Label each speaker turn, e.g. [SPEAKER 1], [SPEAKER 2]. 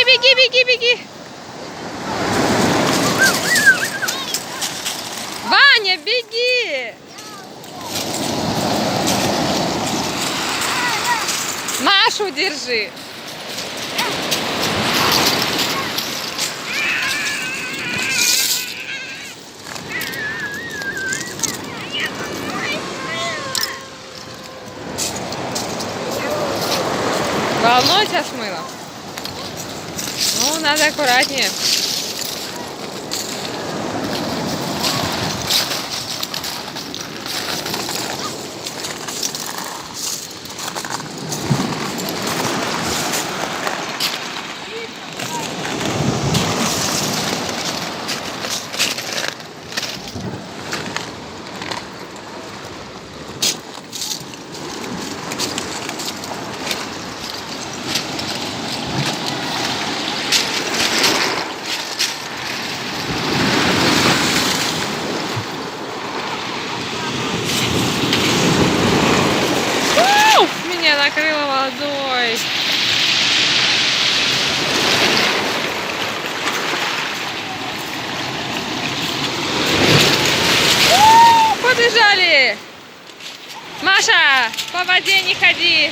[SPEAKER 1] Беги, беги, беги, беги. Ваня, беги. Машу держи. Волной тебя смыло? Ну, надо аккуратнее. Меня накрыло водой. Побежали! Маша, по воде не ходи.